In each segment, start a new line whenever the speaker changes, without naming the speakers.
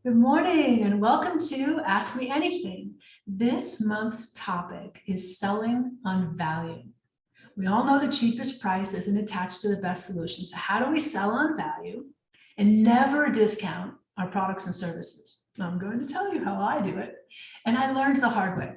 Good morning and welcome to Ask Me Anything. This month's topic is selling on value. We all know the cheapest price isn't attached to the best solution. So how do we sell on value and never discount our products and services? I'm going to tell you how I do it. And I learned the hard way.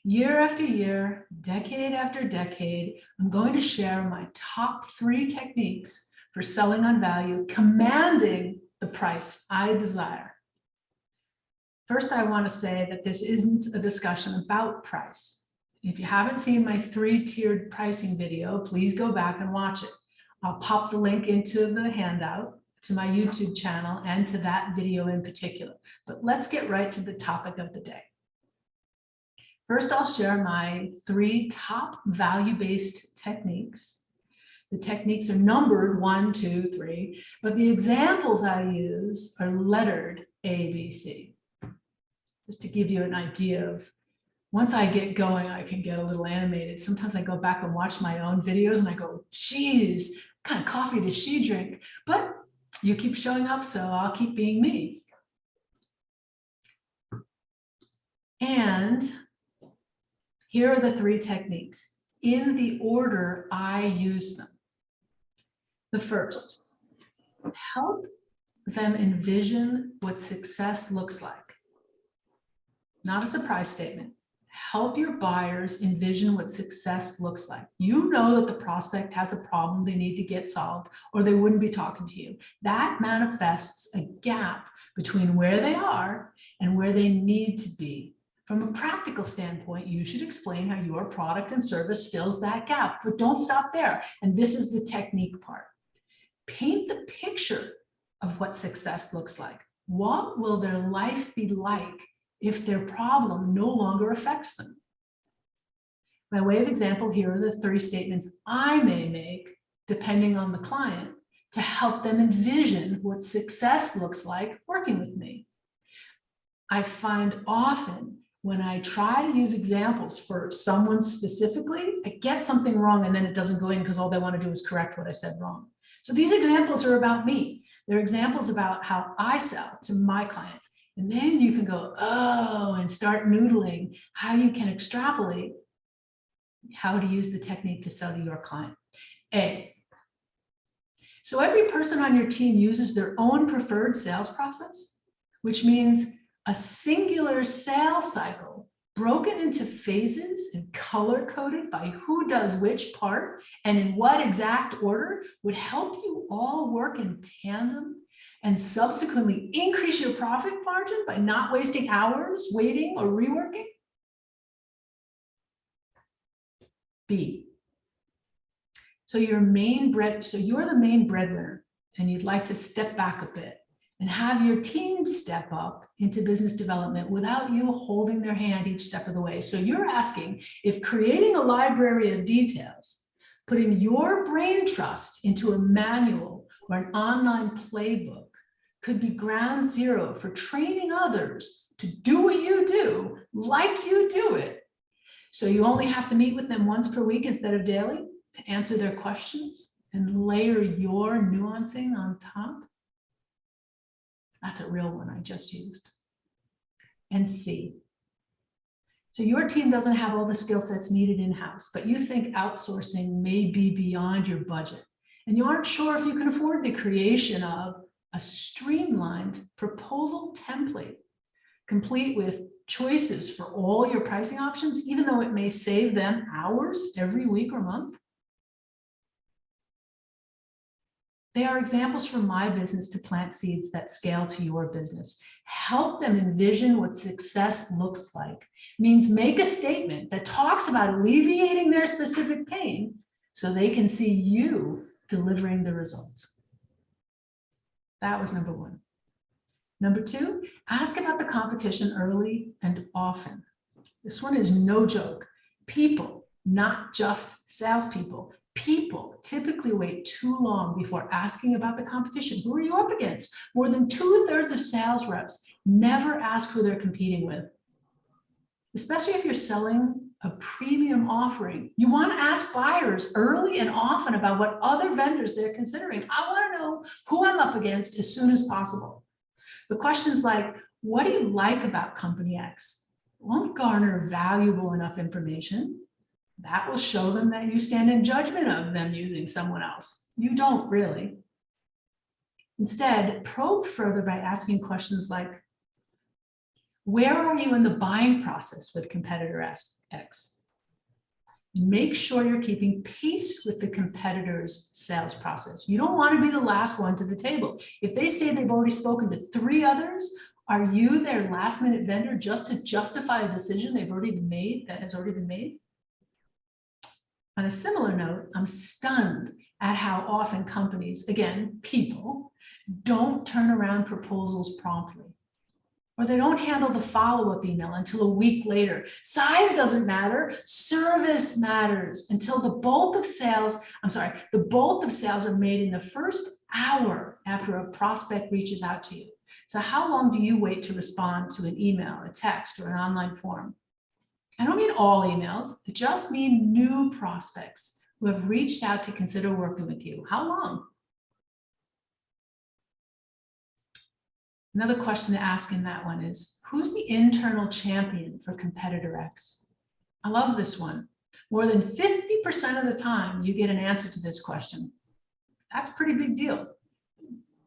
Year after year, decade after decade, I'm going to share my top 3 techniques for selling on value, commanding the price I desire. First, I want to say that this isn't a discussion about price. If you haven't seen my 3-tiered pricing video, please go back and watch it. I'll pop the link into the handout to my YouTube channel and to that video in particular. But let's get right to the topic of the day. First, I'll share my 3 top value-based techniques. The techniques are numbered 1, 2, 3, but the examples I use are lettered A, B, C. Just to give you an idea of, once I get going, I can get a little animated. Sometimes I go back and watch my own videos and I go, geez, what kind of coffee does she drink? But you keep showing up, so I'll keep being me. And here are the 3 techniques in the order I use them. The first, help them envision what success looks like. Not a surprise statement. Help your buyers envision what success looks like. You know that the prospect has a problem they need to get solved, or they wouldn't be talking to you. That manifests a gap between where they are and where they need to be. From a practical standpoint, you should explain how your product and service fills that gap, but don't stop there. And this is the technique part. Paint the picture of what success looks like. What will their life be like if their problem no longer affects them? By way of example, here are the 3 statements I may make, depending on the client, to help them envision what success looks like working with me. I find often when I try to use examples for someone specifically, I get something wrong and then it doesn't go in because all they want to do is correct what I said wrong. So these examples are about me. They're examples about how I sell to my clients. And then you can go, oh, and start noodling how you can extrapolate how to use the technique to sell to your client. A, so every person on your team uses their own preferred sales process, which means a singular sales cycle broken into phases and color-coded by who does which part and in what exact order would help you all work in tandem and subsequently increase your profit margin by not wasting hours waiting or reworking? B, so you're the main breadwinner and you'd like to step back a bit and have your team step up into business development without you holding their hand each step of the way. So you're asking if creating a library of details, putting your brain trust into a manual or an online playbook could be ground zero for training others to do what you do like you do it. So you only have to meet with them once per week instead of daily to answer their questions and layer your nuancing on top. That's a real one I just used. And C, so your team doesn't have all the skill sets needed in-house, but you think outsourcing may be beyond your budget. And you aren't sure if you can afford the creation of a streamlined proposal template, complete with choices for all your pricing options, even though it may save them hours every week or month. They are examples from my business to plant seeds that scale to your business. Help them envision what success looks like. Means make a statement that talks about alleviating their specific pain so they can see you delivering the results. That was number 1. Number 2, ask about the competition early and often. This one is no joke. People, not just salespeople, people typically wait too long before asking about the competition. Who are you up against? More than 2/3 of sales reps never ask who they're competing with. Especially if you're selling a premium offering, you want to ask buyers early and often about what other vendors they're considering. I want to know who I'm up against as soon as possible. The questions like, what do you like about company X? Won't garner valuable enough information. That will show them that you stand in judgment of them using someone else. You don't really. Instead, probe further by asking questions like, where are you in the buying process with competitor X? Make sure you're keeping pace with the competitor's sales process. You don't want to be the last one to the table. If they say they've already spoken to 3 others, are you their last minute vendor just to justify a decision they've already made that has already been made? On a similar note, I'm stunned at how often companies, again, people, don't turn around proposals promptly. Or they don't handle the follow-up email until a week later. Size doesn't matter, service matters until the bulk of sales are made in the first hour after a prospect reaches out to you. So how long do you wait to respond to an email, a text, or an online form? I don't mean all emails, I just mean new prospects who have reached out to consider working with you. How long? Another question to ask in that one is, who's the internal champion for competitor X? I love this one. More than 50% of the time, you get an answer to this question. That's a pretty big deal.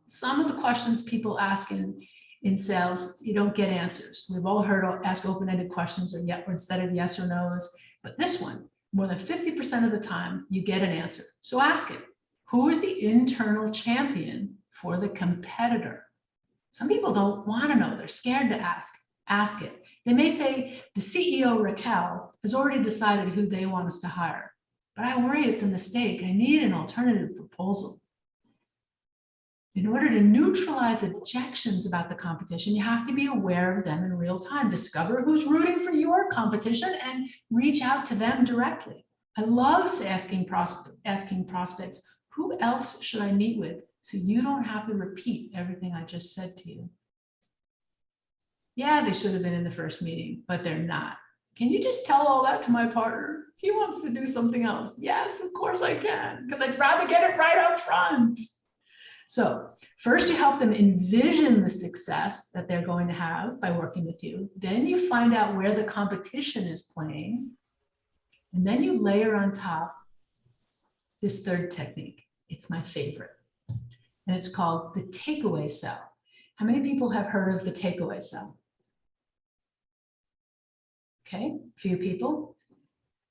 Some of the questions people ask in sales, you don't get answers. We've all heard ask open-ended questions or instead of yes or no's, but this one, more than 50% of the time, you get an answer. So ask it. Who is the internal champion for the competitor? Some people don't want to know. They're scared to ask. Ask it. They may say, the CEO, Raquel, has already decided who they want us to hire, but I worry it's a mistake. I need an alternative proposal. In order to neutralize objections about the competition, you have to be aware of them in real time. Discover who's rooting for your competition and reach out to them directly. I love asking prospects, who else should I meet with? So you don't have to repeat everything I just said to you. Yeah, they should have been in the first meeting, but they're not. Can you just tell all that to my partner? He wants to do something else. Yes, of course I can, because I'd rather get it right up front. So first you help them envision the success that they're going to have by working with you. Then you find out where the competition is playing. And then you layer on top this third technique. It's my favorite. And it's called the takeaway sell. How many people have heard of the takeaway sell? Okay, a few people.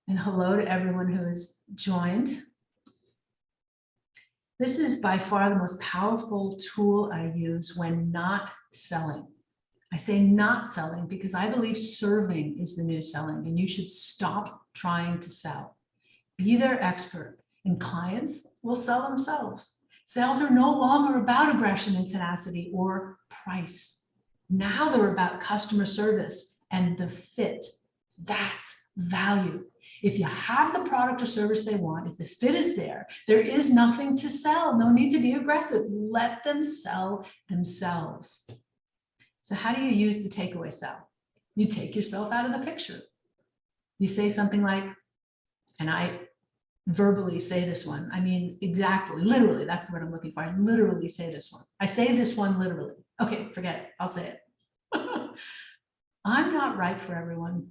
And hello to everyone who has joined. This is by far the most powerful tool I use when not selling. I say not selling because I believe serving is the new selling, and you should stop trying to sell. Be their expert, and clients will sell themselves. Sales are no longer about aggression and tenacity or price. Now they're about customer service and the fit. That's value. If you have the product or service they want, if the fit is there, there is nothing to sell. No need to be aggressive. Let them sell themselves. So how do you use the takeaway sell? You take yourself out of the picture. You say something like, and I verbally say this one. I mean, exactly, literally, that's the word I'm looking for. I literally say this one. I say this one literally. Okay, forget it. I'll say it. I'm not right for everyone.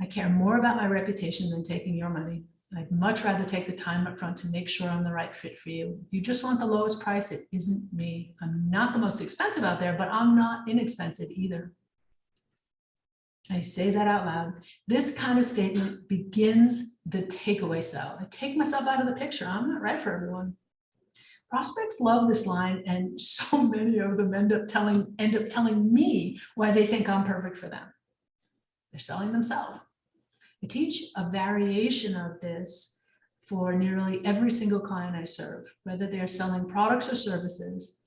I care more about my reputation than taking your money. I'd much rather take the time up front to make sure I'm the right fit for you. If you just want the lowest price, it isn't me. I'm not the most expensive out there, but I'm not inexpensive either. I say that out loud. This kind of statement begins the takeaway sell. I take myself out of the picture. I'm not right for everyone. Prospects love this line, and so many of them end up telling me why they think I'm perfect for them. They're selling themselves. I teach a variation of this for nearly every single client I serve, whether they're selling products or services.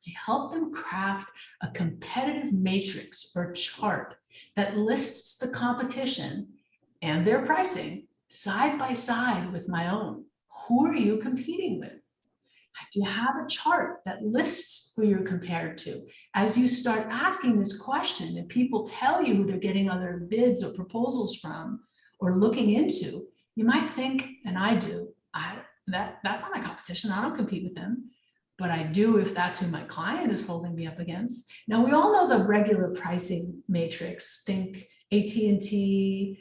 I help them craft a competitive matrix or chart that lists the competition and their pricing side by side with my own. Who are you competing with? Do you have a chart that lists who you're compared to? As you start asking this question and people tell you who they're getting other bids or proposals from or looking into, you might think, and I do, that's not my competition. I don't compete with them. but I do if that's who my client is holding me up against. Now, we all know the regular pricing matrix. Think AT&T,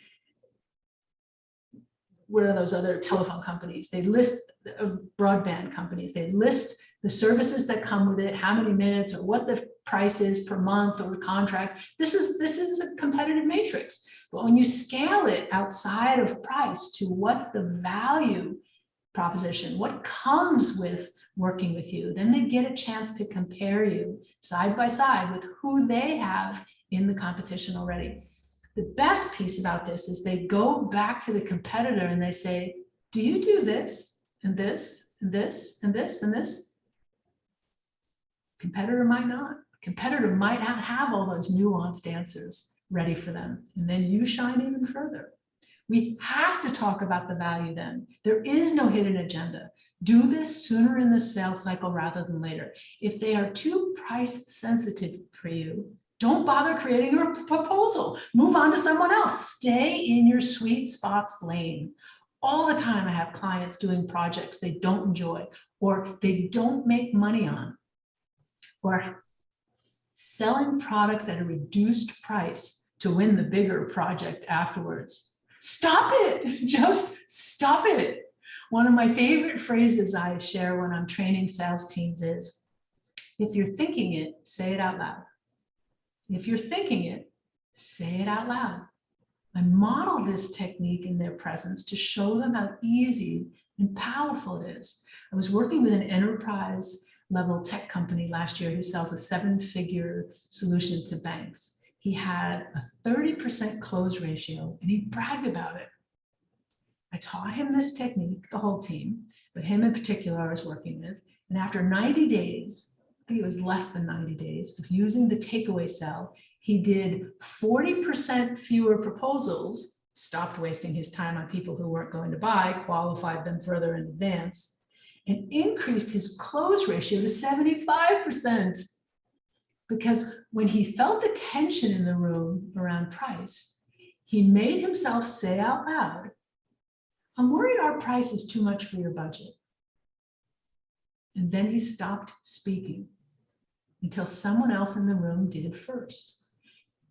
what are those other telephone companies? They list broadband companies. They list the services that come with it, how many minutes or what the price is per month or contract. This is a competitive matrix. But when you scale it outside of price to what's the value proposition, what comes with working with you, then they get a chance to compare you side by side with who they have in the competition already. The best piece about this is they go back to the competitor and they say, do you do this and this and this and this and this? Competitor might not. Competitor might not have all those nuanced answers ready for them. And then you shine even further. We have to talk about the value then. There is no hidden agenda. Do this sooner in the sales cycle rather than later. If they are too price sensitive for you, don't bother creating a proposal. Move on to someone else. Stay in your sweet spots lane. All the time I have clients doing projects they don't enjoy or they don't make money on, or selling products at a reduced price to win the bigger project afterwards. Stop it, just stop it. One of my favorite phrases I share when I'm training sales teams is, if you're thinking it, say it out loud. If you're thinking it, say it out loud. I model this technique in their presence to show them how easy and powerful it is. I was working with an enterprise level tech company last year who sells a 7-figure solution to banks. He had a 30% close ratio and he bragged about it. I taught him this technique, the whole team, but him in particular I was working with. And after 90 days, I think it was less than 90 days of using the takeaway sell, he did 40% fewer proposals, stopped wasting his time on people who weren't going to buy, qualified them further in advance, and increased his close ratio to 75%. Because when he felt the tension in the room around price, he made himself say out loud, I'm worried our price is too much for your budget. And then he stopped speaking until someone else in the room did first.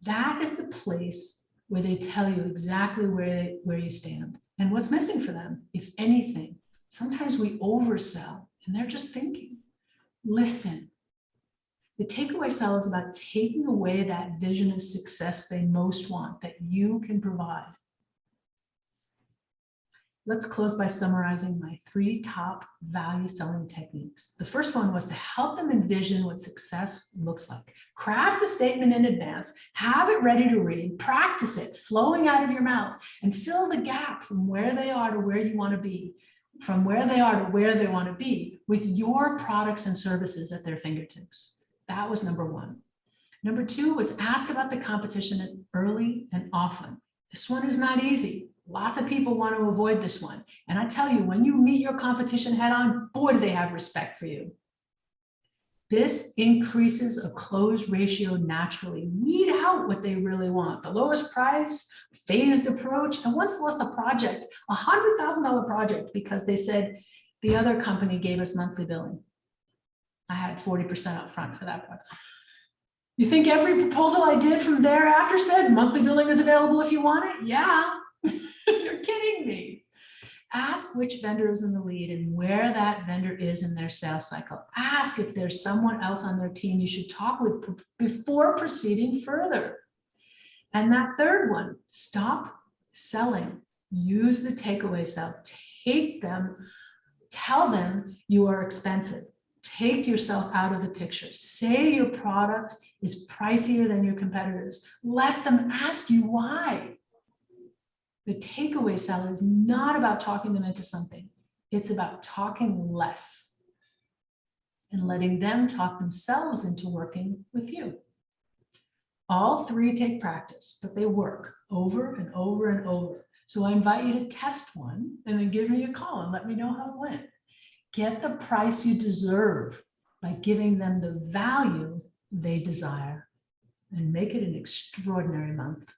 That is the place where they tell you exactly where you stand and what's missing for them, if anything. Sometimes we oversell and they're just thinking. Listen. The takeaway sell is about taking away that vision of success they most want that you can provide. Let's close by summarizing my 3 top value selling techniques. The first one was to help them envision what success looks like. Craft a statement in advance, have it ready to read, practice it, flowing out of your mouth, and fill the gap from where they are to where you want to be, from where they are to where they want to be, with your products and services at their fingertips. That was number 1. Number 2 was ask about the competition early and often. This one is not easy. Lots of people want to avoid this one. And I tell you, when you meet your competition head on, boy, do they have respect for you. This increases a close ratio naturally. Weed out what they really want. The lowest price, phased approach, and once lost a project, a $100,000 project, because they said the other company gave us monthly billing. I had 40% up front for that project. You think every proposal I did from thereafter said monthly billing is available if you want it? Yeah. You're kidding me. Ask which vendor is in the lead and where that vendor is in their sales cycle. Ask if there's someone else on their team you should talk with before proceeding further. And that third one, stop selling. Use the takeaway sell. Take them, tell them you are expensive. Take yourself out of the picture. Say your product is pricier than your competitors. Let them ask you why. The takeaway sell is not about talking them into something. It's about talking less and letting them talk themselves into working with you. All 3 take practice, but they work over and over and over. So I invite you to test one and then give me a call and let me know how it went. Get the price you deserve by giving them the value they desire, and make it an extraordinary month.